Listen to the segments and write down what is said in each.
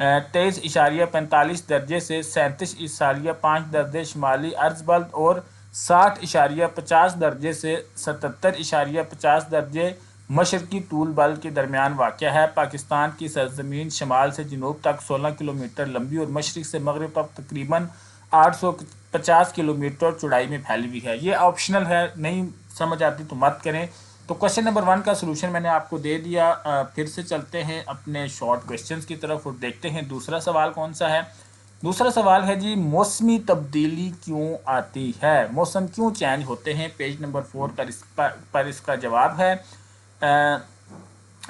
23.45 درجے سے 37.5 درجے شمالی عرض بلد اور 60.50 درجے سے 77.50 درجے مشرقی طول بل کے درمیان واقع ہے۔ پاکستان کی سرزمین شمال سے جنوب تک 16 کلومیٹر لمبی اور مشرق سے مغرب تک تقریباً 850 کلومیٹر چوڑائی میں پھیلی ہوئی ہے۔ یہ آپشنل ہے، نہیں سمجھ آتی تو مت کریں۔ تو کوشچن نمبر 1 کا سلوشن میں نے آپ کو دے دیا۔ پھر سے چلتے ہیں اپنے شارٹ کوشچنز کی طرف اور دیکھتے ہیں دوسرا سوال کون سا ہے۔ دوسرا سوال ہے جی، موسمی تبدیلی کیوں آتی ہے؟ موسم کیوں چینج ہوتے ہیں؟ پیج نمبر 4 پر اس کا جواب ہے۔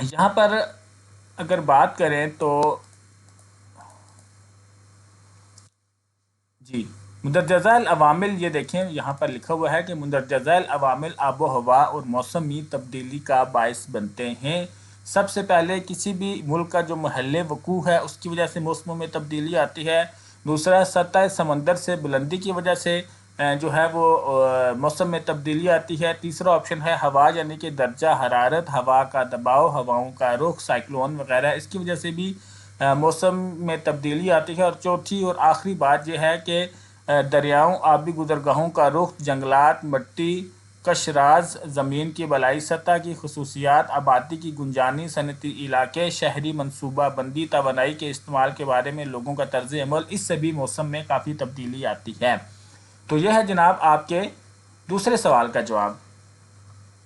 یہاں پر اگر بات کریں تو جی مندرجہ العوامل، یہ دیکھیں یہاں پر لکھا ہوا ہے کہ مندرجہ العوامل آب و ہوا اور موسمی تبدیلی کا باعث بنتے ہیں۔ سب سے پہلے کسی بھی ملک کا جو محل وقوع ہے اس کی وجہ سے موسموں میں تبدیلی آتی ہے۔ دوسرا، سطح سمندر سے بلندی کی وجہ سے جو ہے وہ موسم میں تبدیلی آتی ہے۔ تیسرا آپشن ہے ہوا، یعنی کہ درجہ حرارت، ہوا کا دباؤ، ہواؤں کا رخ، سائیکلون وغیرہ، اس کی وجہ سے بھی موسم میں تبدیلی آتی ہے۔ اور چوتھی اور آخری بات یہ ہے کہ دریاؤں، آبی گزرگاہوں کا رخ، جنگلات، مٹی، قشراز، زمین کی بالائی سطح کی خصوصیات، آبادی کی گنجانی، صنعتی علاقے، شہری منصوبہ بندی، توانائی کے استعمال کے بارے میں لوگوں کا طرز عمل، اس سے بھی موسم میں کافی تبدیلی آتی ہے۔ تو یہ ہے جناب آپ کے دوسرے سوال کا جواب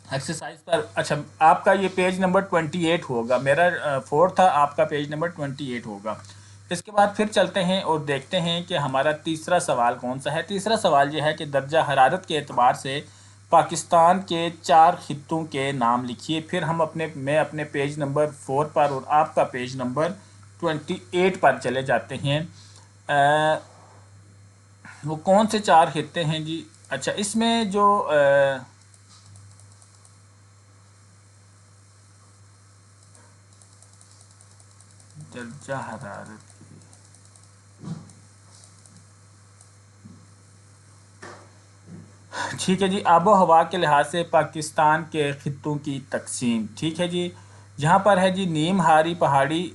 ایکسرسائز پر۔ اچھا، آپ کا یہ پیج نمبر 28 ہوگا، میرا 4 تھا، آپ کا پیج نمبر 28 ہوگا۔ اس کے بعد پھر چلتے ہیں اور دیکھتے ہیں کہ ہمارا تیسرا سوال کون سا ہے۔ تیسرا سوال یہ ہے کہ درجہ حرارت کے اعتبار سے پاکستان کے 4 خطوں کے نام لکھیے۔ پھر میں اپنے پیج نمبر 4 پر اور آپ کا پیج نمبر 28 پر چلے جاتے ہیں۔ وہ کون سے 4 خطے ہیں جی؟ اچھا، اس میں جو درجہ حرارت ٹھیک ہے جی، آب و ہوا کے لحاظ سے پاکستان کے خطوں کی تقسیم، ٹھیک ہے جی۔ جہاں پر ہے جی نیم ہاری پہاڑی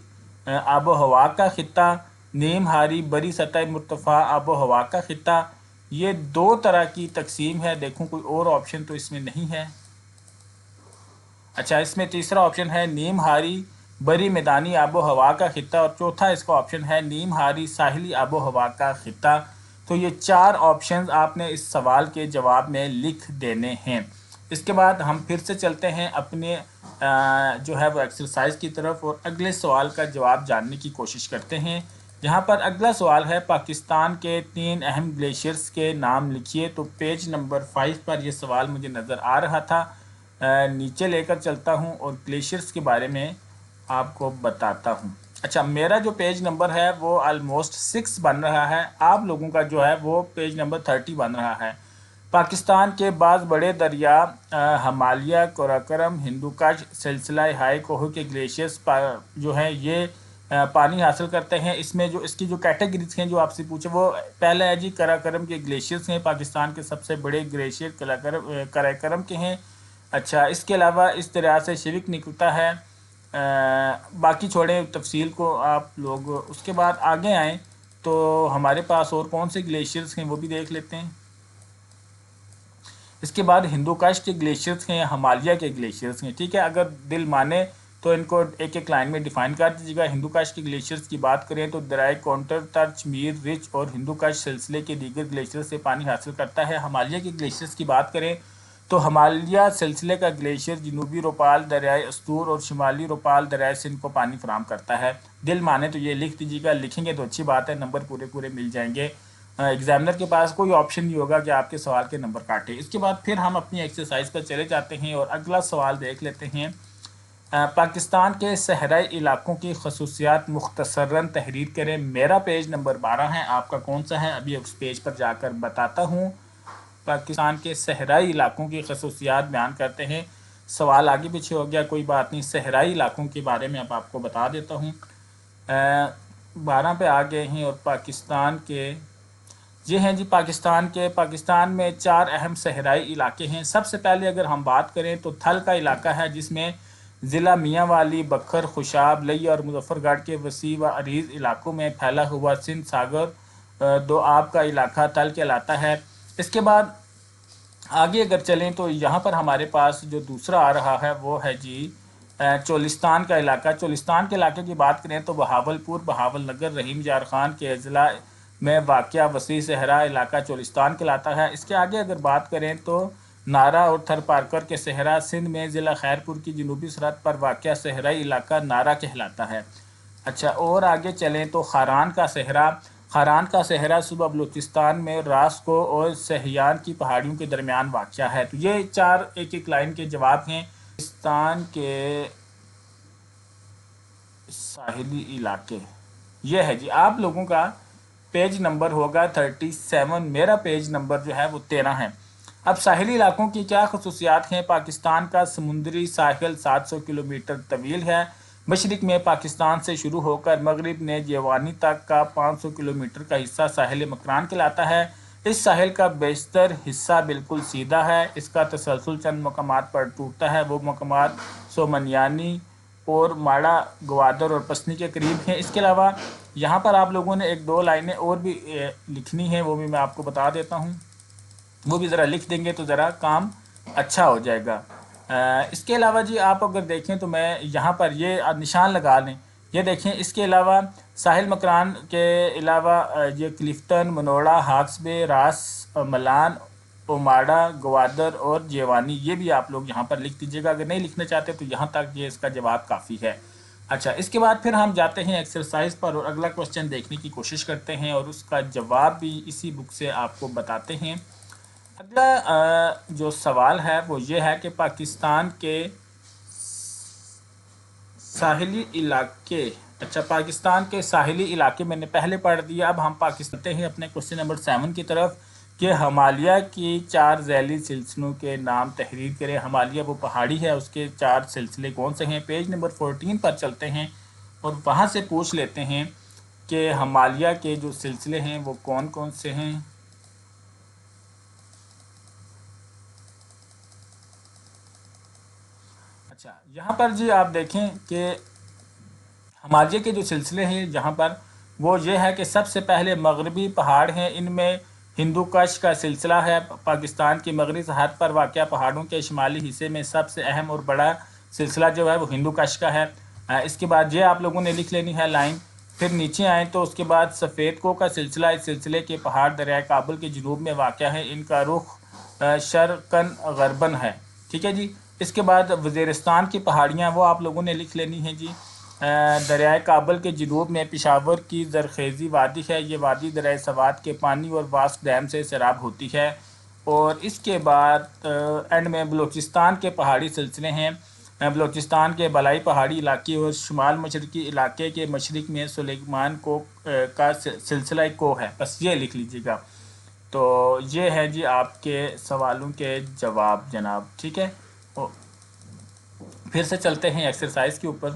آب و ہوا کا خطہ، نیم ہاری بری سطح مرتفع آب و ہوا کا خطہ، یہ 2 طرح کی تقسیم ہے۔ دیکھوں کوئی اور آپشن تو اس میں نہیں ہے۔ اچھا، اس میں تیسرا آپشن ہے نیم ہاری بری میدانی آب و ہوا کا خطہ، اور چوتھا اس کا آپشن ہے نیم ہاری ساحلی آب و ہوا کا خطہ۔ تو یہ 4 آپشنز آپ نے اس سوال کے جواب میں لکھ دینے ہیں۔ اس کے بعد ہم پھر سے چلتے ہیں اپنے جو ہے وہ ایکسرسائز کی طرف اور اگلے سوال کا جواب جاننے کی کوشش کرتے ہیں۔ جہاں پر اگلا سوال ہے پاکستان کے 3 اہم گلیشیئرز کے نام لکھیے۔ تو پیج نمبر 5 پر یہ سوال مجھے نظر آ رہا تھا، نیچے لے کر چلتا ہوں اور گلیشیئرز کے بارے میں آپ کو بتاتا ہوں۔ اچھا، میرا جو پیج نمبر ہے وہ آلموسٹ 6 بن رہا ہے، آپ لوگوں کا جو ہے وہ پیج نمبر 30 بن رہا ہے۔ پاکستان کے بعض بڑے دریا ہمالیہ، قراقرم، ہندوکش، سلسلہ ہائے کوہ کے گلیشیئرز جو ہیں یہ پانی حاصل کرتے ہیں۔ اس کی جو کیٹیگریز ہیں جو آپ سے پوچھے، وہ پہلا ہے جی قراقرم کے گلیشیئرز ہیں، پاکستان کے سب سے بڑے گلیشیئر قراقرم کے ہیں۔ اچھا، اس کے علاوہ اس دریا سے شیوک نکلتا ہے۔ باقی چھوڑیں تفصیل کو آپ لوگ، اس کے بعد آگے آئیں تو ہمارے پاس اور کون سے گلیشیئرز ہیں وہ بھی دیکھ لیتے ہیں۔ اس کے بعد ہندوکش کے گلیشیئرز ہیں، ہمالیہ کے گلیشیئرز ہیں، ٹھیک ہے۔ اگر دل مانے تو ان کو ایک ایک لائن میں ڈیفائن کر دیجیے گا۔ ہندوکش کے گلیشیئرز کی بات کریں تو درائے کونٹر، ترچ، میر، رچ اور ہندوکش سلسلے کے دیگر گلیشیئر سے پانی حاصل کرتا ہے۔ ہمالیہ کے گلیشیئرز کی بات کریں تو ہمالیہ سلسلے کا گلیشیئر جنوبی روپال دریائے استور اور شمالی روپال دریائے سندھ کو پانی فراہم کرتا ہے۔ دل مانے تو یہ لکھ دیجیے گا، لکھیں گے تو اچھی بات ہے، نمبر پورے مل جائیں گے۔ ایگزامنر کے پاس کوئی آپشن نہیں ہوگا کہ آپ کے سوال کے نمبر کاٹے۔ اس کے بعد پھر ہم اپنی ایکسرسائز پر چلے جاتے ہیں اور اگلا سوال دیکھ لیتے ہیں۔ پاکستان کے صحرائی علاقوں کی خصوصیات مختصراً تحریر کریں۔ میرا پیج نمبر 12 ہے، آپ کا کون سا ہے ابھی اس پیج پر جا کر بتاتا ہوں۔ پاکستان کے صحرائی علاقوں کی خصوصیات بیان کرتے ہیں۔ سوال آگے پیچھے ہو گیا، کوئی بات نہیں، صحرائی علاقوں کے بارے میں اب آپ کو بتا دیتا ہوں۔ 12 پہ آ گئے ہیں اور پاکستان کے یہ ہیں جی پاکستان میں 4 اہم صحرائی علاقے ہیں۔ سب سے پہلے اگر ہم بات کریں تو تھل کا علاقہ ہے، جس میں ضلع میاں والی، بکھر، خوشاب، لئی اور مظفر گڑھ کے وسیع و عریض علاقوں میں پھیلا ہوا سندھ ساگر دو آب کا علاقہ تل کہلاتا ہے۔ اس کے بعد آگے اگر چلیں تو یہاں پر ہمارے پاس جو دوسرا آ رہا ہے وہ ہے جی چولستان کا علاقہ۔ چولستان کے علاقے کی بات کریں تو بہاولپور، بہاول نگر، رحیم یار خان کے اضلاع میں واقع وسیع صحرا علاقہ چولستان کہلاتا ہے۔ اس کے آگے اگر بات کریں تو نارا اور تھر پارکر کے صحرا سندھ میں ضلع خیرپور کی جنوبی سرحد پر واقع صحرائی علاقہ نارا کہلاتا ہے۔ اچھا، اور آگے چلیں تو خاران کا صحرا۔ خاران کا صحرا صوبہ بلوچستان میں راسکو اور سہیان کی پہاڑیوں کے درمیان واقع ہے۔ تو یہ چار ایک ایک لائن کے جواب ہیں۔ پاکستان کے ساحلی علاقے، یہ ہے جی آپ لوگوں کا پیج نمبر ہوگا 37، میرا پیج نمبر جو ہے وہ 13 ہے۔ اب ساحلی علاقوں کی کیا خصوصیات ہیں؟ پاکستان کا سمندری ساحل 700 کلومیٹر طویل ہے۔ مشرق میں پاکستان سے شروع ہو کر مغرب نے جیوانی تک کا 500 کلومیٹر کا حصہ ساحل مکران کہلاتا ہے۔ اس ساحل کا بیشتر حصہ بالکل سیدھا ہے۔ اس کا تسلسل چند مقامات پر ٹوٹتا ہے۔ وہ مقامات سومنیانی اور ماڑا، گوادر اور پسنی کے قریب ہیں۔ اس کے علاوہ یہاں پر آپ لوگوں نے ایک دو لائنیں اور بھی لکھنی ہیں، وہ بھی میں آپ کو بتا دیتا ہوں، وہ بھی ذرا لکھ دیں گے تو ذرا کام اچھا ہو جائے گا۔ اس کے علاوہ جی آپ اگر دیکھیں تو میں یہاں پر یہ نشان لگا لیں، یہ دیکھیں اس کے علاوہ ساحل مکران کے علاوہ یہ کلفٹن، منوڑا، ہاکس بے، راس ملان، اوماڑا، گوادر اور جیوانی، یہ بھی آپ لوگ یہاں پر لکھ دیجیے گا۔ اگر نہیں لکھنا چاہتے تو یہاں تک یہ اس کا جواب کافی ہے۔ اچھا، اس کے بعد پھر ہم جاتے ہیں ایکسرسائز پر اور اگلا کوشچن دیکھنے کی کوشش کرتے ہیں اور اس کا جواب بھی اسی بک سے آپ کو بتاتے ہیں۔ اگلا جو سوال ہے وہ یہ ہے کہ پاکستان کے ساحلی علاقے، اچھا پاکستان کے ساحلی علاقے میں نے پہلے پڑھ دیا، اب ہم پاکستان ہیں اپنے کوشچن نمبر 7 کی طرف کہ ہمالیہ کی 4 ذیلی سلسلوں کے نام تحریر کریں۔ ہمالیہ وہ پہاڑی ہے، اس کے 4 سلسلے کون سے ہیں؟ پیج نمبر 14 پر چلتے ہیں اور وہاں سے پوچھ لیتے ہیں کہ ہمالیہ کے جو سلسلے ہیں وہ کون کون سے ہیں۔ اچھا، یہاں پر جی آپ دیکھیں کہ ہمالیہ کے جو سلسلے ہیں جہاں پر وہ یہ ہے کہ سب سے پہلے مغربی پہاڑ ہیں، ان میں ہندو کش کا سلسلہ ہے۔ پاکستان کی مغربی سرحد پر واقع پہاڑوں کے شمالی حصے میں سب سے اہم اور بڑا سلسلہ جو ہے وہ ہندو کش کا ہے۔ اس کے بعد یہ آپ لوگوں نے لکھ لینی ہے لائن۔ پھر نیچے آئیں تو اس کے بعد سفید کو کا سلسلہ، اس سلسلے کے پہاڑ دریائے کابل کے جنوب میں واقع ہیں، ان کا رخ شرقاً غرباً ہے، ٹھیک ہے جی۔ اس کے بعد وزیرستان کی پہاڑیاں وہ آپ لوگوں نے لکھ لینی ہیں جی۔ دریائے کابل کے جنوب میں پشاور کی زرخیزی وادی ہے، یہ وادی دریائے سوات کے پانی اور واسک ڈیم سے سیراب ہوتی ہے۔ اور اس کے بعد اینڈ میں بلوچستان کے پہاڑی سلسلے ہیں۔ بلوچستان کے بالائی پہاڑی علاقے اور شمال مشرقی علاقے کے مشرق میں سلیمان کو کا سلسلہ کو ہے، بس یہ لکھ لیجیے گا۔ تو یہ ہے جی آپ کے سوالوں کے جواب جناب، ٹھیک ہے۔ پھر سے چلتے ہیں ایکسرسائز کے اوپر۔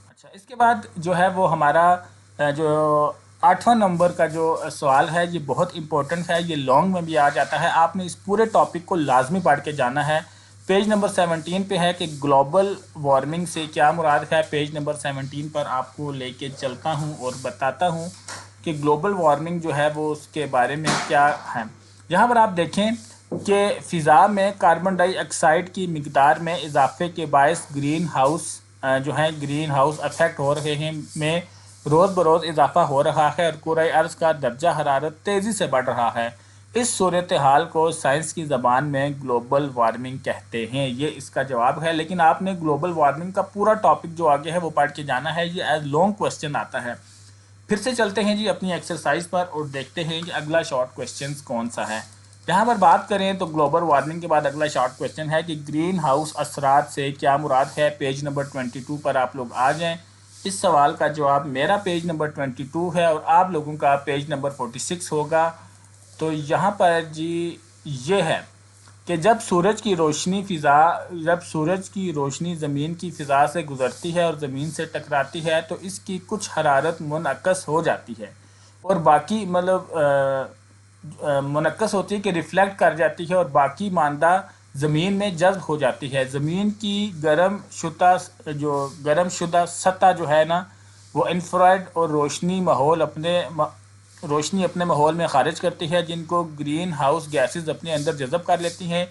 اچھا، اس کے بعد جو ہے وہ ہمارا جو 8واں نمبر کا جو سوال ہے یہ بہت امپورٹنٹ ہے، یہ لانگ میں بھی آ جاتا ہے، آپ نے اس پورے ٹاپک کو لازمی پڑھ کے جانا ہے۔ پیج نمبر 17 پہ ہے کہ گلوبل وارمنگ سے کیا مراد ہے۔ پیج نمبر 17 پر آپ کو لے کے چلتا ہوں اور بتاتا ہوں کہ گلوبل وارمنگ جو ہے وہ اس کے بارے میں کیا ہے۔ یہاں پر آپ دیکھیں کہ فضا میں کاربن ڈائی آکسائڈ کی مقدار میں اضافے کے باعث گرین ہاؤس جو ہے گرین ہاؤس افیکٹ ہو رہے ہیں میں روز بروز اضافہ ہو رہا ہے اور کرۂ ارض کا درجہ حرارت تیزی سے بڑھ رہا ہے۔ اس صورتحال کو سائنس کی زبان میں گلوبل وارمنگ کہتے ہیں، یہ اس کا جواب ہے۔ لیکن آپ نے گلوبل وارمنگ کا پورا ٹاپک جو آگے ہے وہ پڑھ کے جانا ہے، یہ ایز لانگ کوسچن آتا ہے۔ پھر سے چلتے ہیں جی اپنی ایکسرسائز پر اور دیکھتے ہیں کہ اگلا شارٹ کوسچن کون سا ہے۔ یہاں پر بات کریں تو گلوبل وارمنگ کے بعد اگلا شارٹ کوسچن ہے کہ گرین ہاؤس اثرات سے کیا مراد ہے۔ پیج نمبر 22 پر آپ لوگ آ جائیں۔ اس سوال کا جواب میرا پیج نمبر 22 ہے اور آپ لوگوں کا پیج نمبر 46 ہوگا۔ تو یہاں پر جی یہ ہے کہ جب سورج کی روشنی زمین کی فضا سے گزرتی ہے اور زمین سے ٹکراتی ہے تو اس کی کچھ حرارت منعکس ہو جاتی ہے اور باقی منعکس ہوتی ہے کہ ریفلیکٹ کر جاتی ہے اور باقی مادہ زمین میں جذب ہو جاتی ہے. زمین کی گرم شدہ سطح جو ہے نا وہ انفرائڈ اور روشنی اپنے ماحول میں خارج کرتی ہے، جن کو گرین ہاؤس گیسز اپنے اندر جذب کر لیتی ہیں.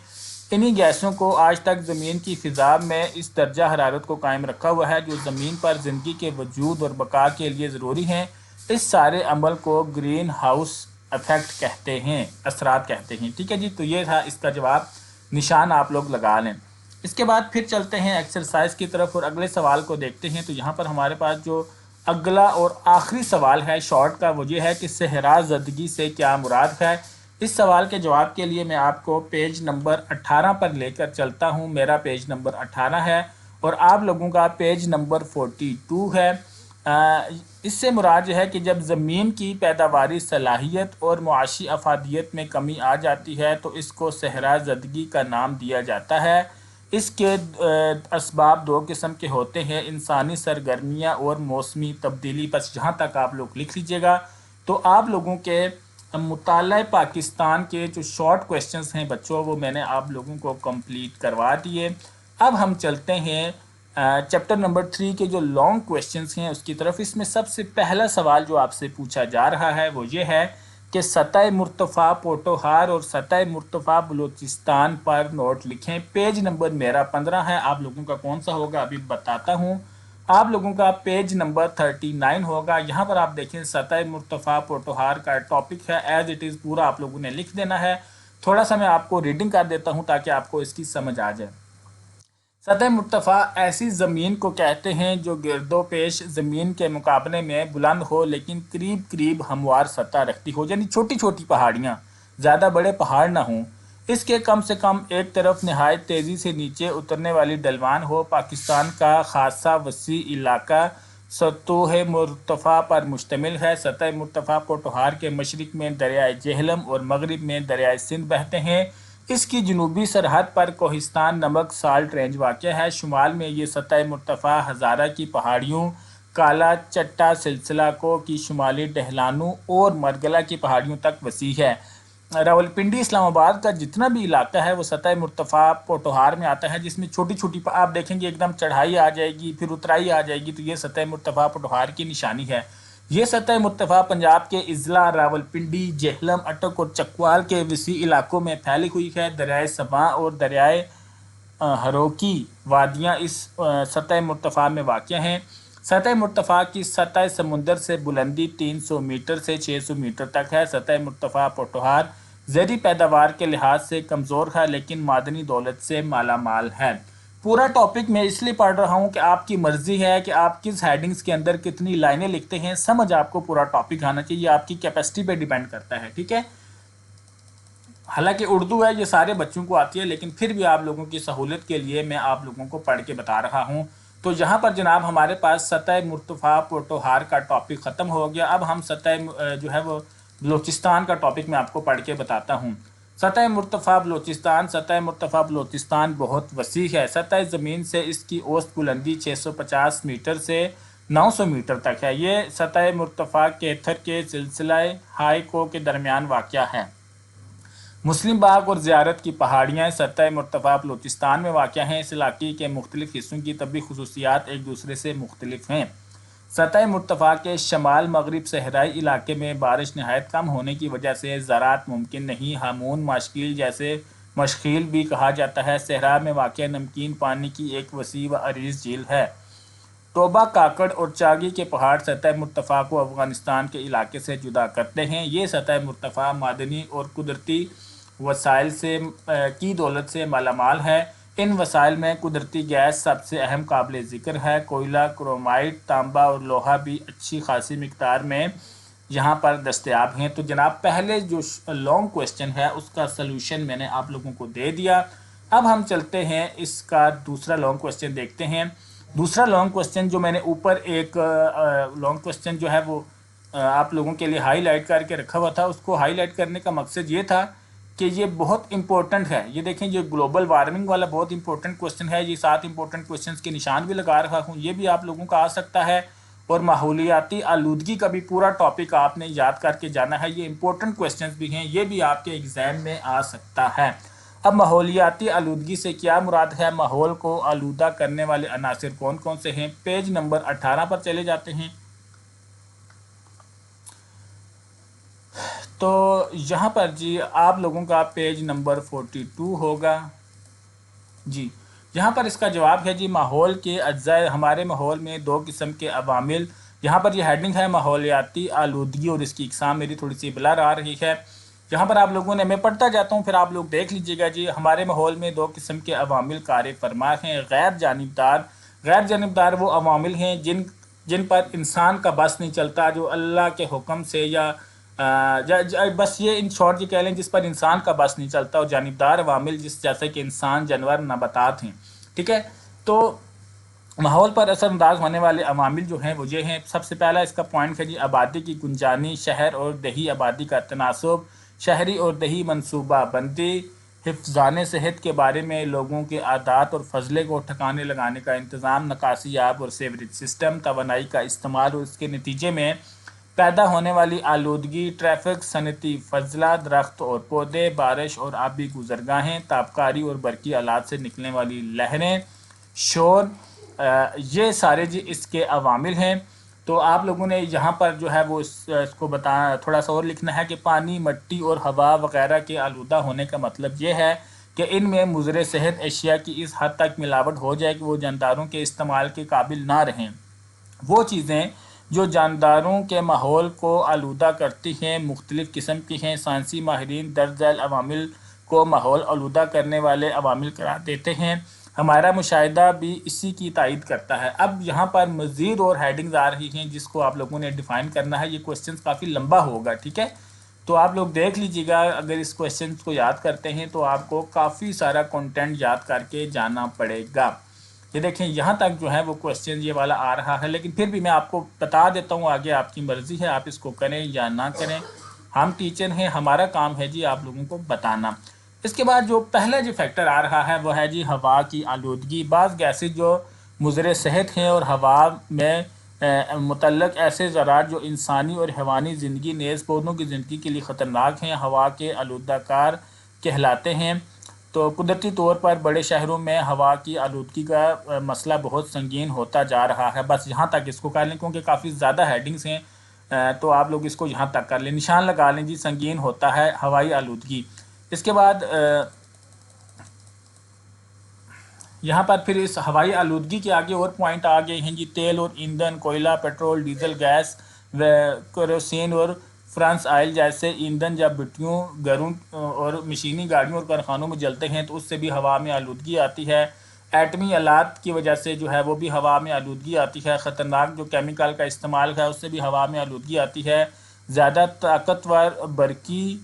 انہی گیسوں کو آج تک زمین کی فضا میں اس درجہ حرارت کو قائم رکھا ہوا ہے جو زمین پر زندگی کے وجود اور بقا کے لیے ضروری ہیں. اس سارے عمل کو گرین ہاؤس ایفیکٹ کہتے ہیں، اثرات کہتے ہیں. ٹھیک ہے جی، تو یہ تھا اس کا جواب، نشان آپ لوگ لگا لیں. اس کے بعد پھر چلتے ہیں ایکسرسائز کی طرف اور اگلے سوال کو دیکھتے ہیں. تو یہاں پر ہمارے پاس جو اگلا اور آخری سوال ہے شارٹ کا، وہ یہ ہے کہ صحرا زدگی سے کیا مراد ہے. اس سوال کے جواب کے لیے میں آپ کو پیج نمبر 18 پر لے کر چلتا ہوں. میرا پیج نمبر 18 ہے اور آپ لوگوں کا پیج نمبر 42 ہے. اس سے مراد یہ ہے کہ جب زمین کی پیداواری صلاحیت اور معاشی افادیت میں کمی آ جاتی ہے تو اس کو صحرا زدگی کا نام دیا جاتا ہے. اس کے اسباب دو قسم کے ہوتے ہیں، انسانی سرگرمیاں اور موسمی تبدیلی. بس جہاں تک آپ لوگ لکھ لیجئے گا. تو آپ لوگوں کے مطالعہ پاکستان کے جو شارٹ کویسچنز ہیں بچوں، وہ میں نے آپ لوگوں کو کمپلیٹ کروا دیے. اب ہم چلتے ہیں چیپٹر نمبر 3 کے جو لانگ کویسچنز ہیں اس کی طرف. اس میں سب سے پہلا سوال جو آپ سے پوچھا جا رہا ہے وہ یہ ہے کہ سطح مرتفع پوٹوہار اور سطح مرتفع بلوچستان پر نوٹ لکھیں. پیج نمبر میرا 15 ہے، آپ لوگوں کا کون سا ہوگا ابھی بتاتا ہوں. آپ لوگوں کا پیج نمبر 39 ہوگا. یہاں پر آپ دیکھیں سطح مرتفع پوٹوہار کا ٹاپک ہے، ایز اٹ از پورا آپ لوگوں نے لکھ دینا ہے. تھوڑا سا میں آپ کو ریڈنگ کر دیتا ہوں تاکہ آپ کو اس کی سمجھ آ جائے. سطح مرتفع ایسی زمین کو کہتے ہیں جو گرد و پیش زمین کے مقابلے میں بلند ہو لیکن قریب قریب ہموار سطح رکھتی ہو، یعنی چھوٹی چھوٹی پہاڑیاں، زیادہ بڑے پہاڑ نہ ہوں. اس کے کم سے کم ایک طرف نہایت تیزی سے نیچے اترنے والی ڈھلوان ہو. پاکستان کا خاصا وسیع علاقہ سطوح مرتفع پر مشتمل ہے. سطح مرتفع پوٹوہار کے مشرق میں دریائے جہلم اور مغرب میں دریائے سندھ بہتے ہیں. اس کی جنوبی سرحد پر کوہستان نمک سالٹ رینج واقع ہے. شمال میں یہ سطح مرتفع ہزارہ کی پہاڑیوں، کالا چٹا سلسلہ کو کی شمالی ڈھلانوں اور مرگلہ کی پہاڑیوں تک وسیع ہے. راولپنڈی اسلام آباد کا جتنا بھی علاقہ ہے وہ سطح مرتفع پوٹوہار میں آتا ہے، جس میں چھوٹی چھوٹی آپ دیکھیں گے ایک دم چڑھائی آ جائے گی پھر اترائی آ جائے گی، تو یہ سطح مرتفع پوٹوہار کی نشانی ہے. یہ سطح مرتفع پنجاب کے اضلاع راولپنڈی، جہلم، اٹک اور چکوال کے وسیع علاقوں میں پھیلی ہوئی ہے. دریائے سواں اور دریائے ہروکی وادیاں اس سطح مرتفع میں واقع ہیں. سطح مرتفع کی سطح سمندر سے بلندی 300 میٹر سے 600 میٹر تک ہے. سطح مرتفع پوٹوہار زرعی پیداوار کے لحاظ سے کمزور ہے لیکن معدنی دولت سے مالا مال ہے. پورا ٹاپک میں اس لیے پڑھ رہا ہوں کہ آپ کی مرضی ہے کہ آپ کس ہیڈنگز کے اندر کتنی لائنیں لکھتے ہیں. سمجھ آپ کو پورا ٹاپک آنا چاہیے، آپ کی کیپیسٹی پہ ڈیپینڈ کرتا ہے. ٹھیک ہے، حالانکہ اردو ہے، یہ سارے بچوں کو آتی ہے، لیکن پھر بھی آپ لوگوں کی سہولت کے لیے میں آپ لوگوں کو پڑھ کے بتا رہا ہوں. تو یہاں پر جناب ہمارے پاس سطح مرتفع پوٹوہار کا ٹاپک ختم ہو گیا. اب ہم سطح جو ہے وہ بلوچستان کا ٹاپک میں آپ کو پڑھ کے بتاتا ہوں. سطح مرتفع بلوچستان. سطح مرتفع بلوچستان بہت وسیع ہے. سطح زمین سے اس کی اوسط بلندی 650 میٹر سے 900 میٹر تک ہے. یہ سطح مرتفع کیتھر کے سلسلہ ہائی کو کے درمیان واقع ہے. مسلم باغ اور زیارت کی پہاڑیاں سطح مرتفع بلوچستان میں واقع ہیں. اس علاقے کے مختلف حصوں کی طبی خصوصیات ایک دوسرے سے مختلف ہیں. سطح مرتفع کے شمال مغرب صحرائی علاقے میں بارش نہایت کم ہونے کی وجہ سے زراعت ممکن نہیں. ہامون ماشکیل جیسے مشخیل بھی کہا جاتا ہے. صحرا میں واقع نمکین پانی کی ایک وسیع و عریض جھیل ہے. ٹوبا کاکڑ اور چاگی کے پہاڑ سطح مرتفع کو افغانستان کے علاقے سے جدا کرتے ہیں. یہ سطح مرتفع معدنی اور قدرتی وسائل کی دولت سے مالا مال ہے. ان وسائل میں قدرتی گیس سب سے اہم قابل ذکر ہے. کوئلہ، کرومائٹ، تانبا اور لوہا بھی اچھی خاصی مقدار میں یہاں پر دستیاب ہیں. تو جناب پہلے جو لانگ کویسچن ہے اس کا سلوشن میں نے آپ لوگوں کو دے دیا. اب ہم چلتے ہیں اس کا دوسرا لانگ کویسچن دیکھتے ہیں. دوسرا لانگ کویسچن جو میں نے اوپر ایک لانگ کویسچن جو ہے وہ آپ لوگوں کے لیے ہائی لائٹ کر کے رکھا ہوا تھا، اس کو ہائی لائٹ کرنے کا مقصد یہ تھا کہ یہ بہت امپورٹنٹ ہے. یہ دیکھیں، یہ گلوبل وارمنگ والا بہت امپورٹنٹ کویسچن ہے. یہ 7 امپورٹنٹ کویسچنز کے نشان بھی لگا رہا ہوں، یہ بھی آپ لوگوں کا آ سکتا ہے. اور ماحولیاتی آلودگی کا بھی پورا ٹاپک آپ نے یاد کر کے جانا ہے. یہ امپورٹنٹ کویسچنز بھی ہیں, یہ بھی آپ کے ایگزام میں آ سکتا ہے. اب ماحولیاتی آلودگی سے کیا مراد ہے؟ ماحول کو آلودہ کرنے والے عناصر کون کون سے ہیں؟ پیج نمبر 18 پر چلے جاتے ہیں. تو یہاں پر جی آپ لوگوں کا پیج نمبر 42 ہوگا. جی یہاں پر اس کا جواب ہے جی ماحول کے اجزاء. ہمارے ماحول میں دو قسم کے عوامل. یہاں پر یہ ہیڈنگ ہے ماحولیاتی آلودگی اور اس کی اقسام. میری تھوڑی سی بلر آ رہی ہے. یہاں پر آپ لوگوں نے, میں پڑھتا جاتا ہوں پھر آپ لوگ دیکھ لیجئے گا جی. ہمارے ماحول میں دو قسم کے عوامل کار فرما ہیں. غیر جانبدار. غیر جانبدار وہ عوامل ہیں جن پر انسان کا بس نہیں چلتا, جو اللہ کے حکم سے یا بس یہ ان شارٹ یہ کہہ لیں جس پر انسان کا بس نہیں چلتا. اور جانبدار عوامل جیسے کہ انسان, جانور, نباتات ہیں. ٹھیک ہے, تو ماحول پر اثر انداز ہونے والے عوامل جو ہیں وہ یہ ہیں. سب سے پہلا اس کا پوائنٹ ہے جی آبادی کی گنجانی. شہر اور دیہی آبادی کا تناسب, شہری اور دیہی منصوبہ بندی, حفظان صحت کے بارے میں لوگوں کے عادات اور فضلے کو ٹھکانے لگانے کا انتظام, نکاسی آب اور سیوریج سسٹم, توانائی کا استعمال اور اس کے نتیجے میں پیدا ہونے والی آلودگی, ٹریفک, صنعتی فضلہ, درخت اور پودے, بارش اور آبی گزرگاہیں, تابکاری اور برقی آلات سے نکلنے والی لہریں, شور, یہ سارے جی اس کے عوامل ہیں. تو آپ لوگوں نے یہاں پر جو ہے وہ اس کو تھوڑا سا اور لکھنا ہے کہ پانی, مٹی اور ہوا وغیرہ کے آلودہ ہونے کا مطلب یہ ہے کہ ان میں مضر صحت اشیاء کی اس حد تک ملاوٹ ہو جائے کہ وہ جانداروں کے استعمال کے قابل نہ رہیں. وہ چیزیں جو جانداروں کے ماحول کو آلودہ کرتی ہیں مختلف قسم کی ہیں. سائنسی ماہرین درج ذیل عوامل کو ماحول آلودہ کرنے والے عوامل قرار دیتے ہیں. ہمارا مشاہدہ بھی اسی کی تائید کرتا ہے. اب یہاں پر مزید اور ہیڈنگز آ رہی ہیں جس کو آپ لوگوں نے ڈیفائن کرنا ہے. یہ کویسچنز کافی لمبا ہوگا, ٹھیک ہے, تو آپ لوگ دیکھ لیجئے گا. اگر اس کویسچنز کو یاد کرتے ہیں تو آپ کو کافی سارا کنٹینٹ یاد کر کے جانا پڑے گا. یہ دیکھیں یہاں تک جو ہے وہ کویسچن یہ والا آ رہا ہے, لیکن پھر بھی میں آپ کو بتا دیتا ہوں, آگے آپ کی مرضی ہے, آپ اس کو کریں یا نہ کریں. ہم ٹیچر ہیں, ہمارا کام ہے جی آپ لوگوں کو بتانا. اس کے بعد جو پہلا جو فیکٹر آ رہا ہے وہ ہے جی ہوا کی آلودگی. بعض گیسز جو مضر صحت ہیں اور ہوا میں متعلق ایسے ذرات جو انسانی اور حیوانی زندگی نیز پودوں کی زندگی کے لیے خطرناک ہیں, ہوا کے آلودہ کار کہلاتے ہیں. تو قدرتی طور پر بڑے شہروں میں ہوا کی آلودگی کا مسئلہ بہت سنگین ہوتا جا رہا ہے. بس یہاں تک اس کو کر لیں کیونکہ کافی زیادہ ہیڈنگز ہیں, تو آپ لوگ اس کو یہاں تک کر لیں, نشان لگا لیں جی سنگین ہوتا ہے ہوائی آلودگی. اس کے بعد یہاں پر پھر اس ہوائی آلودگی کے آگے اور پوائنٹ آ گئے ہیں جی تیل اور ایندھن, کوئلہ, پیٹرول, ڈیزل, گیس و کیروسین اور فرانس آئل جیسے ایندھن جب بٹیوں, گھروں اور مشینی گاڑیوں اور کارخانوں میں جلتے ہیں تو اس سے بھی ہوا میں آلودگی آتی ہے. ایٹمی آلات کی وجہ سے جو ہے وہ بھی ہوا میں آلودگی آتی ہے. خطرناک جو کیمیکل کا استعمال ہے اس سے بھی ہوا میں آلودگی آتی ہے. زیادہ طاقتور برقی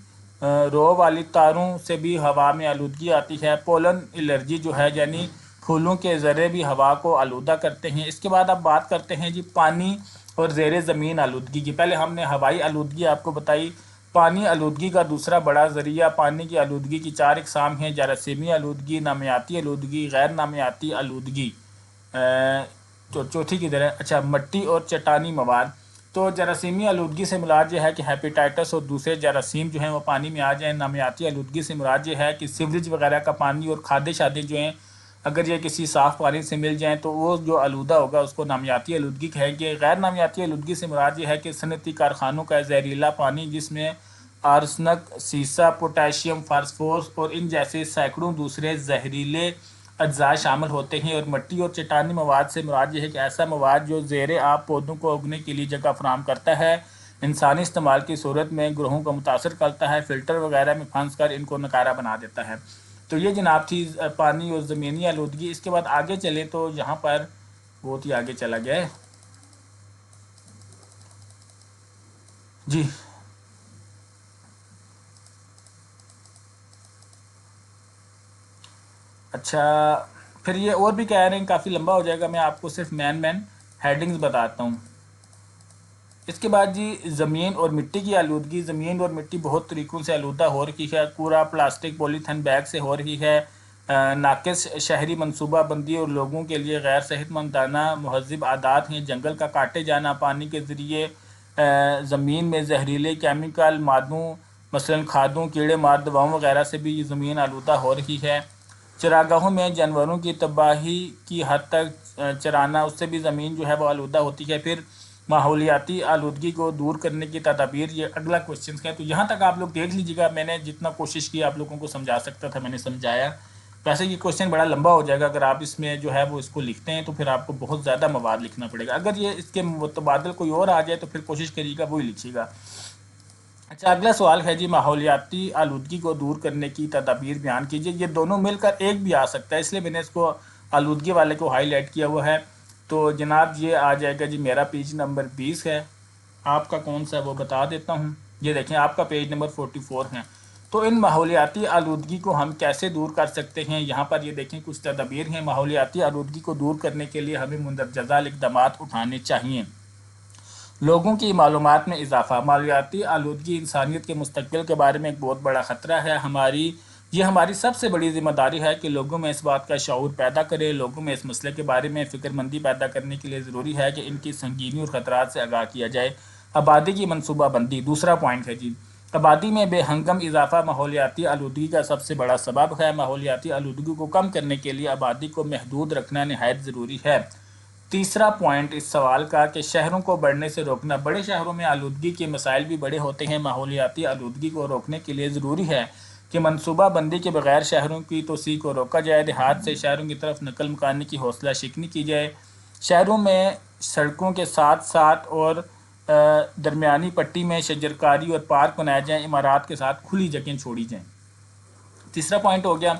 رو والی تاروں سے بھی ہوا میں آلودگی آتی ہے. پولن الرجی جو ہے یعنی پھولوں کے ذرے بھی ہوا کو آلودہ کرتے ہیں. اس کے بعد اب بات کرتے ہیں جی پانی اور زیر زمین آلودگی کی. پہلے ہم نے ہوائی آلودگی آپ کو بتائی. پانی آلودگی کا دوسرا بڑا ذریعہ. پانی کی آلودگی کی 4 اقسام ہیں: جراثیمی آلودگی, نامیاتی آلودگی, غیر نامیاتی آلودگی. چوتھی کدھر ہے؟ اچھا, مٹی اور چٹانی مواد. تو جراثیمی آلودگی سے مراد یہ ہے کہ ہیپیٹائٹس اور دوسرے جراثیم جو ہیں وہ پانی میں آ جائیں. نامیاتی آلودگی سے مراد یہ ہے کہ سیوریج وغیرہ کا پانی اور کھادے شادے جو ہیں اگر یہ کسی صاف پانی سے مل جائیں تو وہ جو آلودہ ہوگا اس کو نامیاتی آلودگی کہیں گے. غیر نامیاتی آلودگی سے مراد یہ ہے کہ صنعتی کارخانوں کا زہریلا پانی جس میں آرسنک, سیسا, پوٹاشیم, فاسفورس اور ان جیسے سینکڑوں دوسرے زہریلے اجزاء شامل ہوتے ہیں. اور مٹی اور چٹانی مواد سے مراد یہ ہے کہ ایسا مواد جو زیر آب پودوں کو اگنے کے لیے جگہ فراہم کرتا ہے, انسانی استعمال کی صورت میں گروہوں کو متاثر کرتا ہے, فلٹر وغیرہ میں پھنس کر ان کو نکارہ بنا دیتا ہے. تو یہ جناب تھی پانی اور زمینی آلودگی. اس کے بعد آگے چلیں تو یہاں پر بہت ہی آگے چلا گیا ہے جی. اچھا, پھر یہ اور بھی کہہ رہے ہیں کافی لمبا ہو جائے گا, میں آپ کو صرف مین ہیڈنگز بتاتا ہوں. اس کے بعد جی زمین اور مٹی کی آلودگی. زمین اور مٹی بہت طریقوں سے آلودہ ہو رہی ہے. کوڑا پلاسٹک پولیتھین بیگ سے ہو رہی ہے, ناقص شہری منصوبہ بندی اور لوگوں کے لیے غیر صحت مندانہ مہذب عادات ہیں۔ جنگل کا کاٹے جانا، پانی کے ذریعے زمین میں زہریلے کیمیکل مادوں مثلاً کھادوں، کیڑے مار دواؤں وغیرہ سے بھی یہ زمین آلودہ ہو رہی ہے۔ چراگاہوں میں جانوروں کی تباہی کی حد تک چرانا، اس سے بھی زمین جو ہے وہ آلودہ ہوتی ہے۔ پھر ماحولیاتی آلودگی کو دور کرنے کی تدابیر، یہ اگلا کوشچن ہے۔ تو یہاں تک آپ لوگ دیکھ لیجیے گا، میں نے جتنا کوشش کی آپ لوگوں کو سمجھا سکتا تھا میں نے سمجھایا۔ ویسے یہ کوشچن بڑا لمبا ہو جائے گا، اگر آپ اس میں جو ہے وہ اس کو لکھتے ہیں تو پھر آپ کو بہت زیادہ مواد لکھنا پڑے گا۔ اگر یہ اس کے متبادل کوئی اور آ جائے تو پھر کوشش کریے گا وہی لکھیے گا۔ اچھا، اگلا سوال ہے جی، ماحولیاتی آلودگی کو دور کرنے کی تدابیر بیان کیجیے۔ یہ دونوں مل کر ایک بھی آ سکتا ہے، اس لیے میں نے اس کو آلودگی والے کو ہائی لائٹ کیا ہوا ہے۔ تو جناب یہ آ جائے گا جی، میرا پیج نمبر 20 ہے، آپ کا کون سا ہے وہ بتا دیتا ہوں۔ یہ دیکھیں آپ کا پیج نمبر 44 ہے۔ تو ان ماحولیاتی آلودگی کو ہم کیسے دور کر سکتے ہیں، یہاں پر یہ دیکھیں کچھ تدابیر ہیں۔ ماحولیاتی آلودگی کو دور کرنے کے لیے ہمیں مندرجہ اقدامات اٹھانے چاہیے۔ لوگوں کی معلومات میں اضافہ۔ ماحولیاتی آلودگی انسانیت کے مستقبل کے بارے میں ایک بہت بڑا خطرہ ہے۔ یہ ہماری سب سے بڑی ذمہ داری ہے کہ لوگوں میں اس بات کا شعور پیدا کرے۔ لوگوں میں اس مسئلے کے بارے میں فکر مندی پیدا کرنے کے لیے ضروری ہے کہ ان کی سنگینی اور خطرات سے آگاہ کیا جائے۔ آبادی کی منصوبہ بندی دوسرا پوائنٹ ہے جی۔ آبادی میں بے ہنگم اضافہ ماحولیاتی آلودگی کا سب سے بڑا سبب ہے۔ ماحولیاتی آلودگی کو کم کرنے کے لیے آبادی کو محدود رکھنا نہایت ضروری ہے۔ تیسرا پوائنٹ اس سوال کا کہ شہروں کو بڑھنے سے روکنا۔ بڑے شہروں میں آلودگی کے مسائل بھی بڑے ہوتے ہیں۔ ماحولیاتی آلودگی کو روکنے کے لیے ضروری ہے کہ منصوبہ بندی کے بغیر شہروں کی توسیع کو روکا جائے۔ دیہات سے شہروں کی طرف نقل مکانی کی حوصلہ شکنی کی جائے۔ شہروں میں سڑکوں کے ساتھ ساتھ اور درمیانی پٹی میں شجرکاری اور پارک بنائے جائیں۔ عمارات کے ساتھ کھلی جگہیں چھوڑی جائیں۔ تیسرا پوائنٹ ہو گیا۔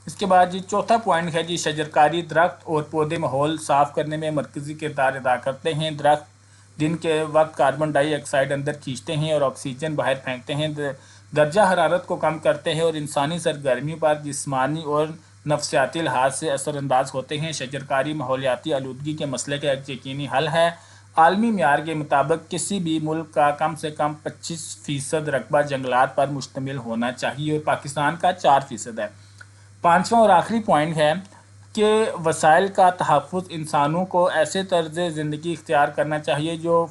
اس کے بعد جی چوتھا پوائنٹ ہے جی، شجرکاری۔ درخت اور پودے ماحول صاف کرنے میں مرکزی کردار ادا کرتے ہیں۔ درخت دن کے وقت کاربن ڈائی آکسائڈ اندر کھینچتے ہیں اور آکسیجن باہر پھینکتے ہیں، درجہ حرارت کو کم کرتے ہیں اور انسانی سرگرمیوں پر جسمانی اور نفسیاتی لحاظ سے اثر انداز ہوتے ہیں۔ شجرکاری ماحولیاتی آلودگی کے مسئلے کا ایک یقینی حل ہے۔ عالمی معیار کے مطابق کسی بھی ملک کا کم سے کم 25% رقبہ جنگلات پر مشتمل ہونا چاہیے اور پاکستان کا 4% ہے۔ پانچواں اور آخری پوائنٹ ہے کہ وسائل کا تحفظ۔ انسانوں کو ایسے طرز زندگی اختیار کرنا چاہیے جو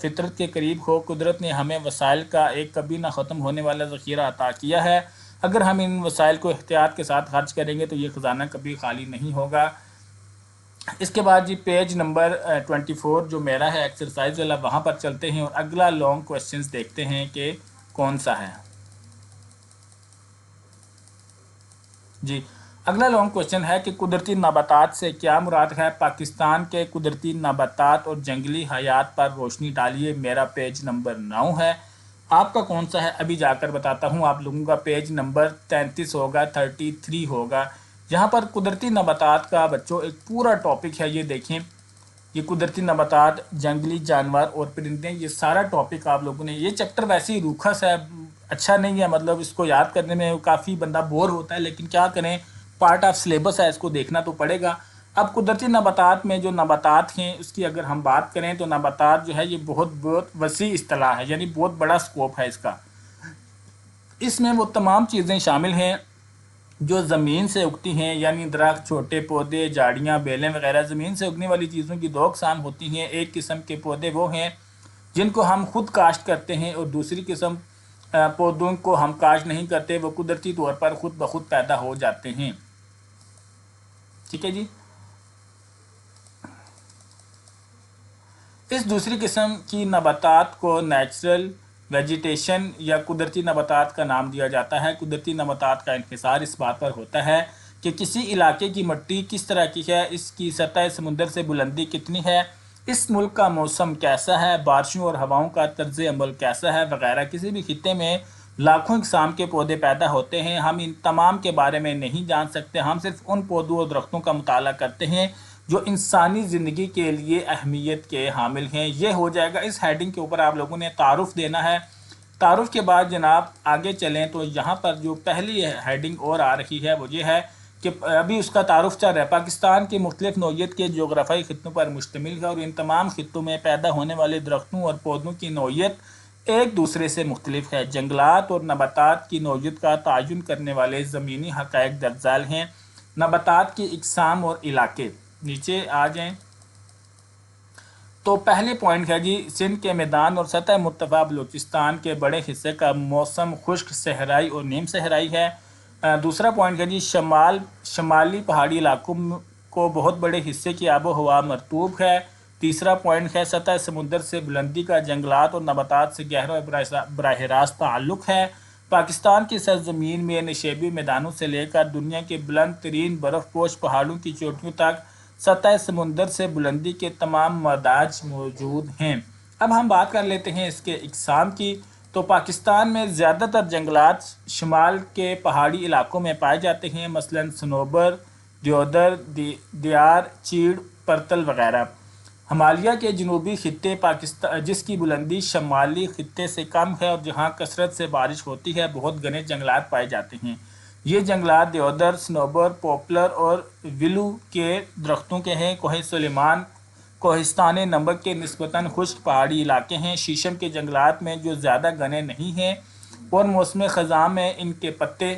فطرت کے قریب ہو۔ قدرت نے ہمیں وسائل کا ایک کبھی نہ ختم ہونے والا ذخیرہ عطا کیا ہے۔ اگر ہم ان وسائل کو احتیاط کے ساتھ خرچ کریں گے تو یہ خزانہ کبھی خالی نہیں ہوگا۔ اس کے بعد جی پیج نمبر 24 جو میرا ہے ایکسرسائز والا، وہاں پر چلتے ہیں اور اگلا لانگ کویسچنز دیکھتے ہیں کہ کون سا ہے جی۔ اگلا لانگ کویسچن ہے کہ قدرتی نباتات سے کیا مراد ہے؟ پاکستان کے قدرتی نباتات اور جنگلی حیات پر روشنی ڈالیے۔ میرا پیج نمبر 9 ہے، آپ کا کون سا ہے ابھی جا کر بتاتا ہوں آپ لوگوں کا۔ پیج نمبر 33 ہوگا، 33 ہوگا۔ یہاں پر قدرتی نباتات کا بچوں ایک پورا ٹاپک ہے، یہ دیکھیں، یہ قدرتی نباتات، جنگلی جانور اور پرندے، یہ سارا ٹاپک آپ لوگوں نے، یہ چیپٹر ویسے ہی روکھس ہے، اچھا نہیں ہے، مطلب اس کو یاد کرنے میں کافی بندہ بور ہوتا ہے، لیکن کیا کریں، پارٹ آف سلیبس ہے، اس کو دیکھنا تو پڑے گا۔ اب قدرتی نباتات میں جو نباتات ہیں اس کی اگر ہم بات کریں تو نباتات جو ہے یہ بہت وسیع اصطلاح ہے، یعنی بہت بڑا سکوپ ہے اس کا۔ اس میں وہ تمام چیزیں شامل ہیں جو زمین سے اگتی ہیں، یعنی درخت، چھوٹے پودے، جھاڑیاں، بیلیں وغیرہ۔ زمین سے اگنے والی چیزوں کی دو اقسام ہوتی ہیں، ایک قسم کے پودے وہ ہیں جن کو ہم خود کاشت کرتے ہیں اور دوسری قسم پودوں کو ہم کاشت نہیں کرتے، وہ قدرتی طور پر خود بخود پیدا ہو جاتے ہیں۔ ٹھیک ہے جی۔ اس دوسری قسم کی نباتات کو نیچرل ویجیٹیشن یا قدرتی نباتات کا نام دیا جاتا ہے۔ قدرتی نباتات کا انحصار اس بات پر ہوتا ہے کہ کسی علاقے کی مٹی کس طرح کی ہے، اس کی سطح سمندر سے بلندی کتنی ہے، اس ملک کا موسم کیسا ہے، بارشوں اور ہواؤں کا طرز عمل کیسا ہے وغیرہ۔ کسی بھی خطے میں لاکھوں اقسام کے پودے پیدا ہوتے ہیں، ہم ان تمام کے بارے میں نہیں جان سکتے، ہم صرف ان پودوں اور درختوں کا مطالعہ کرتے ہیں جو انسانی زندگی کے لیے اہمیت کے حامل ہیں۔ یہ ہو جائے گا، اس ہیڈنگ کے اوپر آپ لوگوں نے تعارف دینا ہے۔ تعارف کے بعد جناب آگے چلیں تو یہاں پر جو پہلی ہیڈنگ اور آ رہی ہے وہ یہ ہے کہ ابھی اس کا تعارف چل رہا ہے، پاکستان کی مختلف نوعیت کے جغرافیائی خطوں پر مشتمل ہے اور ان تمام خطوں میں پیدا ہونے والے درختوں اور پودوں کی نوعیت ایک دوسرے سے مختلف ہے۔ جنگلات اور نباتات کی نوعیت کا تعین کرنے والے زمینی حقائق درج ذیل ہیں۔ نباتات کی اقسام اور علاقے، نیچے آ جائیں تو پہلے پوائنٹ ہے جی سندھ کے میدان اور سطح مرتفع بلوچستان کے بڑے حصے کا موسم خشک صحرائی اور نیم صحرائی ہے۔ دوسرا پوائنٹ ہے جی شمالی پہاڑی علاقوں کو بہت بڑے حصے کی آب و ہوا مرطوب ہے۔ تیسرا پوائنٹ ہے سطح سمندر سے بلندی کا جنگلات اور نباتات سے گہرا اور براہ راست تعلق ہے۔ پاکستان کی سرزمین میں نشیبی میدانوں سے لے کر دنیا کے بلند ترین برف پوش پہاڑوں کی چوٹیوں تک سطح سمندر سے بلندی کے تمام مداج موجود ہیں۔ اب ہم بات کر لیتے ہیں اس کے اقسام کی۔ تو پاکستان میں زیادہ تر جنگلات شمال کے پہاڑی علاقوں میں پائے جاتے ہیں، مثلاً صنوبر، دیودر، دیار، چیڑ، پرتل وغیرہ۔ ہمالیہ کے جنوبی خطے پاکستان جس کی بلندی شمالی خطے سے کم ہے اور جہاں کثرت سے بارش ہوتی ہے، بہت گھنے جنگلات پائے جاتے ہیں۔ یہ جنگلات دیودر، صنوبر، پوپلر اور ولو کے درختوں کے ہیں۔ کوہ سلیمان کوہستان نمک کے نسبتاً خشک پہاڑی علاقے ہیں۔ شیشم کے جنگلات میں جو زیادہ گھنے نہیں ہیں اور موسم خزاں میں ان کے پتے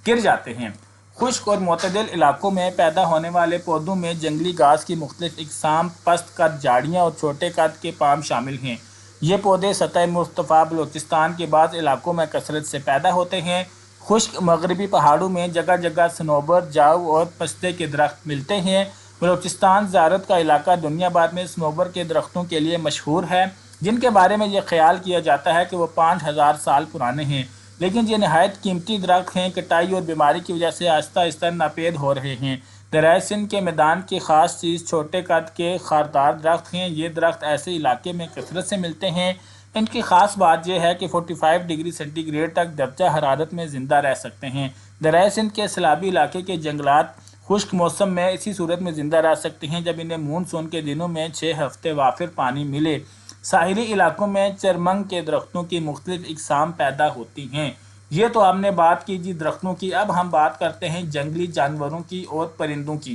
گر جاتے ہیں۔ خشک اور معتدل علاقوں میں پیدا ہونے والے پودوں میں جنگلی گھاس کی مختلف اقسام، پست قد جھاڑیاں اور چھوٹے قد کے پام شامل ہیں۔ یہ پودے سطح مرتفع بلوچستان کے بعض علاقوں میں کثرت سے پیدا ہوتے ہیں۔ خشک مغربی پہاڑوں میں جگہ جگہ صنوبر، جاؤ اور پستے کے درخت ملتے ہیں۔ بلوچستان زیارت کا علاقہ دنیا بھر میں صنوبر کے درختوں کے لیے مشہور ہے، جن کے بارے میں یہ خیال کیا جاتا ہے کہ وہ 5000 سال پرانے ہیں، لیکن یہ نہایت قیمتی درخت ہیں، کٹائی اور بیماری کی وجہ سے آہستہ آہستہ ناپید ہو رہے ہیں۔ دریائے سندھ کے میدان کی خاص چیز چھوٹے قد کے خاردار درخت ہیں۔ یہ درخت ایسے علاقے میں کثرت سے ملتے ہیں۔ ان کی خاص بات یہ ہے کہ 45 ڈگری سینٹی گریڈ تک درجہ حرارت میں زندہ رہ سکتے ہیں۔ دریائے سندھ کے سیلابی علاقے کے جنگلات خشک موسم میں اسی صورت میں زندہ رہ سکتے ہیں جب انہیں مونسون کے دنوں میں 6 ہفتے وافر پانی ملے۔ ساحلی علاقوں میں چرمنگ کے درختوں کی مختلف اقسام پیدا ہوتی ہیں۔ یہ تو آپ نے بات کی جی درختوں کی۔ اب ہم بات کرتے ہیں جنگلی جانوروں کی اور پرندوں کی۔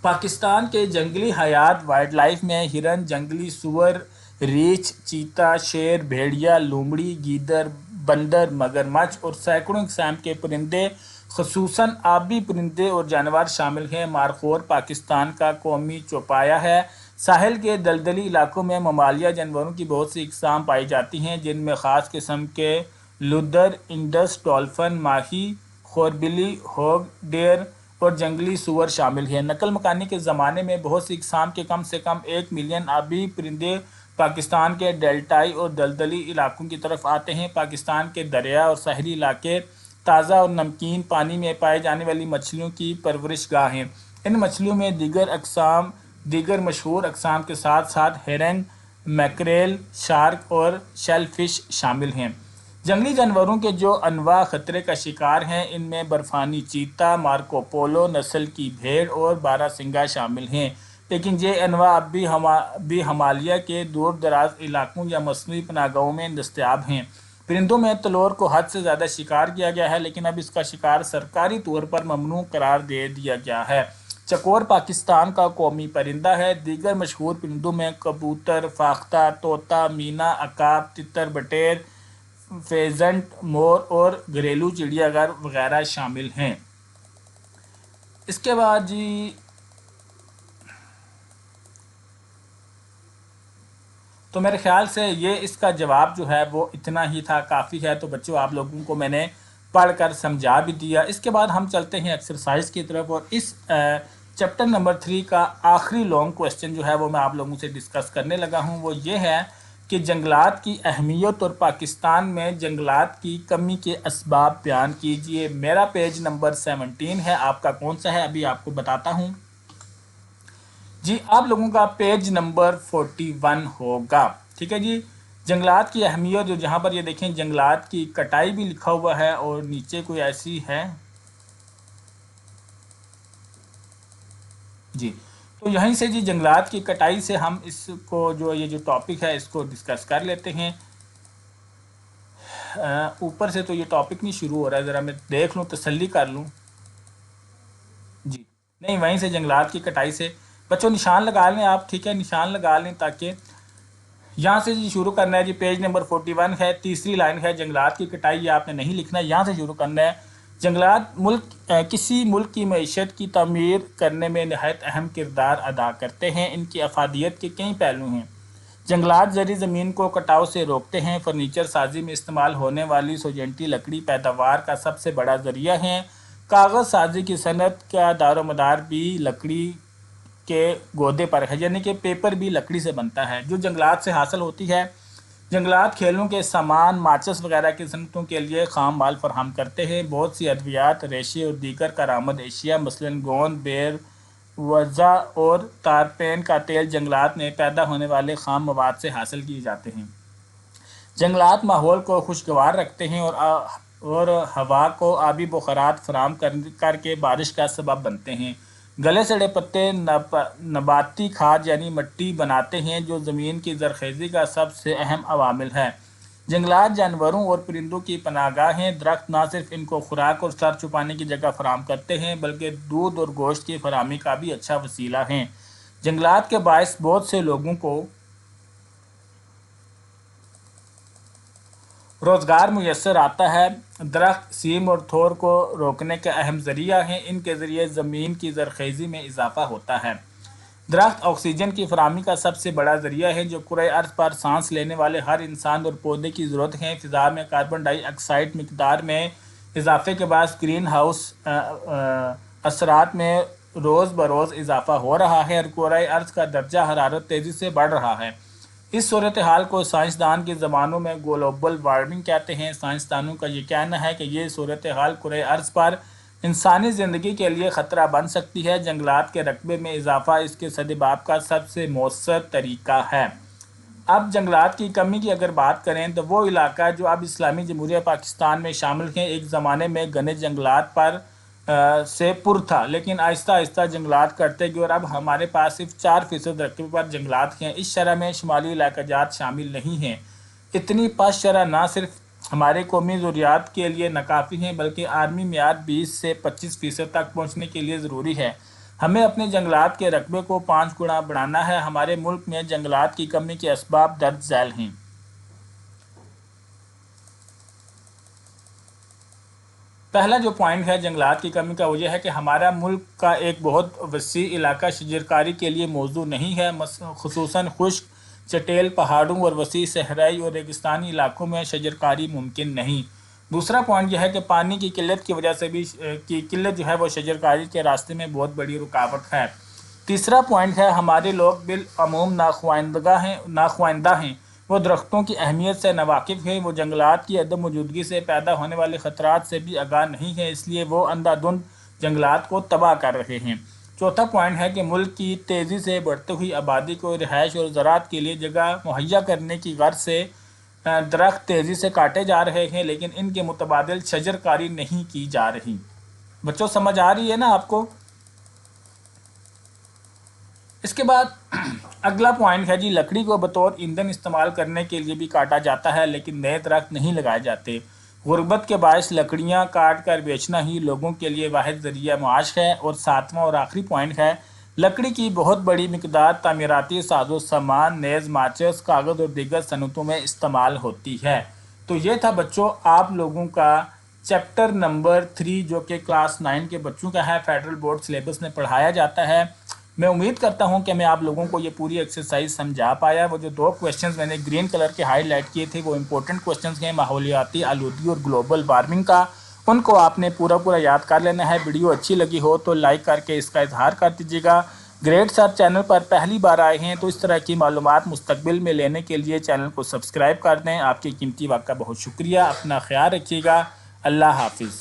پاکستان کے جنگلی حیات وائلڈ لائف میں ہرن، جنگلی سور، ریچھ، چیتا، شیر، بھیڑیا، لومڑی، گیدڑ، بندر، مگرمچھ اور سینکڑوں اقسام کے پرندے خصوصاً آبی پرندے اور جانور شامل ہیں۔ مارخور پاکستان کا قومی چوپایا ہے۔ ساحل کے دلدلی علاقوں میں ممالیہ جانوروں کی بہت سی اقسام پائی جاتی ہیں، جن میں خاص قسم کے لدر، انڈس، ڈولفن، ماہی، خوربلی، ہوگ، ڈیر اور جنگلی سور شامل ہیں۔ نقل مکانی کے زمانے میں بہت سی اقسام کے کم سے کم 1 ملین آبی پرندے پاکستان کے ڈیلٹائی اور دلدلی علاقوں کی طرف آتے ہیں۔ پاکستان کے دریا اور ساحلی علاقے تازہ اور نمکین پانی میں پائے جانے والی مچھلیوں کی پرورش گاہ ہیں۔ ان مچھلیوں میں دیگر مشہور اقسام کے ساتھ ساتھ ہیرنگ، میکریل، شارک اور شیل فش شامل ہیں۔ جنگلی جانوروں کے جو انواع خطرے کا شکار ہیں، ان میں برفانی چیتا، مارکو پولو نسل کی بھیڑ اور باراسنگا شامل ہیں، لیکن یہ انواع اب بھی ہمالیہ کے دور دراز علاقوں یا مصنوعی پناہ گاہوں میں دستیاب ہیں۔ پرندوں میں تلور کو حد سے زیادہ شکار کیا گیا ہے، لیکن اب اس کا شکار سرکاری طور پر ممنوع قرار دے دیا گیا ہے۔ چکور پاکستان کا قومی پرندہ ہے۔ دیگر مشہور پرندوں میں کبوتر، فاختہ، طوطا، مینا، عقاب، تتر بٹیر، فیزنٹ، مور اور گھریلو چڑیا گھر وغیرہ شامل ہیں۔ اس کے بعد جی تو میرے خیال سے یہ اس کا جواب جو ہے وہ اتنا ہی تھا، کافی ہے۔ تو بچوں آپ لوگوں کو میں نے پڑھ کر سمجھا بھی دیا۔ اس کے بعد ہم چلتے ہیں ایکسرسائز کی طرف، اور اس چیپٹر نمبر 3 کا آخری لانگ کوسچن جو ہے وہ میں آپ لوگوں سے ڈسکس کرنے لگا ہوں۔ وہ یہ ہے کہ جنگلات کی اہمیت اور پاکستان میں جنگلات کی کمی کے اسباب بیان کیجیے۔ میرا پیج نمبر 17 ہے، آپ کا کون سا ہے ابھی آپ کو بتاتا ہوں جی۔ آپ لوگوں کا پیج نمبر 41 ہوگا، ٹھیک ہے جی۔ جنگلات کی اہمیت، جو جہاں پر یہ دیکھیں جنگلات کی کٹائی بھی لکھا ہوا ہے اور نیچے کوئی ایسی ہے جی۔ تو یہیں سے جی جنگلات کی کٹائی سے ہم اس کو جو یہ جو ٹاپک ہے اس کو ڈسکس کر لیتے ہیں۔ اوپر سے تو یہ ٹاپک نہیں شروع ہو رہا ہے، ذرا میں دیکھ لوں، تسلی کر لوں جی۔ نہیں، وہیں سے جنگلات کی کٹائی سے بچوں نشان لگا لیں آپ، ٹھیک ہے، نشان لگا لیں تاکہ یہاں سے جی شروع کرنا ہے جی، پیج نمبر 41 ہے، تیسری لائن ہے، جنگلات کی کٹائی، یہ آپ نے نہیں لکھنا ہے، یہاں سے شروع کرنا ہے۔ جنگلات کسی ملک کی معیشت کی تعمیر کرنے میں نہایت اہم کردار ادا کرتے ہیں۔ ان کی افادیت کے کئی پہلو ہیں۔ جنگلات زرعی زمین کو کٹاؤ سے روکتے ہیں۔ فرنیچر سازی میں استعمال ہونے والی سوجنٹی لکڑی پیداوار کا سب سے بڑا ذریعہ ہے۔ کاغذ سازی کی صنعت کا دار و مدار بھی لکڑی کے گودے پر ہے، یعنی کہ پیپر بھی لکڑی سے بنتا ہے جو جنگلات سے حاصل ہوتی ہے۔ جنگلات کھیلوں کے سامان، ماچس وغیرہ کی صنعتوں کے لیے خام مال فراہم کرتے ہیں۔ بہت سی ادویات، ریشے اور دیگر کارآمد اشیاء مثلاً گوند، بیر، وضع اور تارپین کا تیل جنگلات میں پیدا ہونے والے خام مواد سے حاصل کیے جاتے ہیں۔ جنگلات ماحول کو خوشگوار رکھتے ہیں اور ہوا کو آبی بخارات فراہم کر کے بارش کا سبب بنتے ہیں۔ گلے سڑے پتے نباتی کھاد یعنی مٹی بناتے ہیں جو زمین کی زرخیزی کا سب سے اہم عوامل ہے۔ جنگلات جانوروں اور پرندوں کی پناہ گاہ ہیں۔ درخت نہ صرف ان کو خوراک اور سر چھپانے کی جگہ فراہم کرتے ہیں بلکہ دودھ اور گوشت کی فراہمی کا بھی اچھا وسیلہ ہیں۔ جنگلات کے باعث بہت سے لوگوں کو روزگار میسر آتا ہے۔ درخت سیم اور تھور کو روکنے کا اہم ذریعہ ہیں۔ ان کے ذریعے زمین کی زرخیزی میں اضافہ ہوتا ہے۔ درخت آکسیجن کی فراہمی کا سب سے بڑا ذریعہ ہے جو کرۂ ارض پر سانس لینے والے ہر انسان اور پودے کی ضرورت ہے۔ فضا میں کاربن ڈائی آکسائیڈ مقدار میں اضافے کے باعث گرین ہاؤس اثرات میں روز بروز اضافہ ہو رہا ہے اور کرۂ ارض کا درجہ حرارت تیزی سے بڑھ رہا ہے۔ اس صورتحال کو سائنسدان کی زبانوں میں گلوبل وارمنگ کہتے ہیں۔ سائنسدانوں کا یہ کہنا ہے کہ یہ صورتحال کرۂ ارض پر انسانی زندگی کے لیے خطرہ بن سکتی ہے۔ جنگلات کے رقبے میں اضافہ اس کے سدباب کا سب سے مؤثر طریقہ ہے۔ اب جنگلات کی کمی کی اگر بات کریں تو وہ علاقہ جو اب اسلامی جمہوریہ پاکستان میں شامل ہیں، ایک زمانے میں گھنے جنگلات پر سے پر تھا، لیکن آہستہ آہستہ جنگلات کٹتے گئے اور اب ہمارے پاس صرف 4% رقبے پر جنگلات ہیں۔ اس شرح میں شمالی علاقہ جات شامل نہیں ہیں۔ اتنی پست شرح نہ صرف ہمارے قومی ضروریات کے لیے ناکافی ہیں بلکہ عالمی معیار 20 سے 25% تک پہنچنے کے لیے ضروری ہے۔ ہمیں اپنے جنگلات کے رقبے کو 5 گنا بڑھانا ہے۔ ہمارے ملک میں جنگلات کی کمی کے اسباب درج ذیل ہیں۔ پہلا جو پوائنٹ ہے جنگلات کی کمی کا وہ یہ ہے کہ ہمارا ملک کا ایک بہت وسیع علاقہ شجرکاری کے لیے موزوں نہیں ہے، خصوصاً خشک چٹیل پہاڑوں اور وسیع صحرائی اور ریگستانی علاقوں میں شجرکاری ممکن نہیں۔ دوسرا پوائنٹ یہ ہے کہ پانی کی قلت کی وجہ سے بھی قلت جو ہے وہ شجرکاری کے راستے میں بہت بڑی رکاوٹ ہے۔ تیسرا پوائنٹ ہے ہمارے لوگ بالعموم ناخواندہ ہیں، وہ درختوں کی اہمیت سے ناواقف ہیں، وہ جنگلات کی عدم موجودگی سے پیدا ہونے والے خطرات سے بھی آگاہ نہیں ہیں، اس لیے وہ اندھا دھند جنگلات کو تباہ کر رہے ہیں۔ چوتھا پوائنٹ ہے کہ ملک کی تیزی سے بڑھتی ہوئی آبادی کو رہائش اور زراعت کے لیے جگہ مہیا کرنے کی غرض سے درخت تیزی سے کاٹے جا رہے ہیں لیکن ان کے متبادل شجرکاری نہیں کی جا رہی۔ بچوں سمجھ آ رہی ہے نا آپ کو؟ اس کے بعد اگلا پوائنٹ ہے جی، لکڑی کو بطور ایندھن استعمال کرنے کے لیے بھی کاٹا جاتا ہے لیکن نئے درخت نہیں لگائے جاتے۔ غربت کے باعث لکڑیاں کاٹ کر بیچنا ہی لوگوں کے لیے واحد ذریعہ معاش ہے۔ اور ساتواں اور آخری پوائنٹ ہے، لکڑی کی بہت بڑی مقدار تعمیراتی ساز و سامان، نیز ماچس، کاغذ اور دیگر صنعتوں میں استعمال ہوتی ہے۔ تو یہ تھا بچوں آپ لوگوں کا چیپٹر نمبر 3 جو کہ کلاس 9 کے بچوں کا ہے، فیڈرل بورڈ سلیبس میں پڑھایا جاتا ہے۔ میں امید کرتا ہوں کہ میں آپ لوگوں کو یہ پوری ایکسرسائز سمجھا پایا۔ وہ جو 2 کویشچنز میں نے گرین کلر کے ہائی لائٹ کیے تھے وہ امپورٹنٹ کویشچنز ہیں ماحولیاتی آلودگی اور گلوبل وارمنگ کا، ان کو آپ نے پورا یاد کر لینا ہے۔ ویڈیو اچھی لگی ہو تو لائک کر کے اس کا اظہار کر دیجیے گا۔ گریٹ سر چینل پر پہلی بار آئے ہیں تو اس طرح کی معلومات مستقبل میں لینے کے لیے چینل کو سبسکرائب کر دیں۔ آپ کی قیمتی وقت کا بہت شکریہ۔ اپنا خیال رکھیے گا۔ اللہ حافظ۔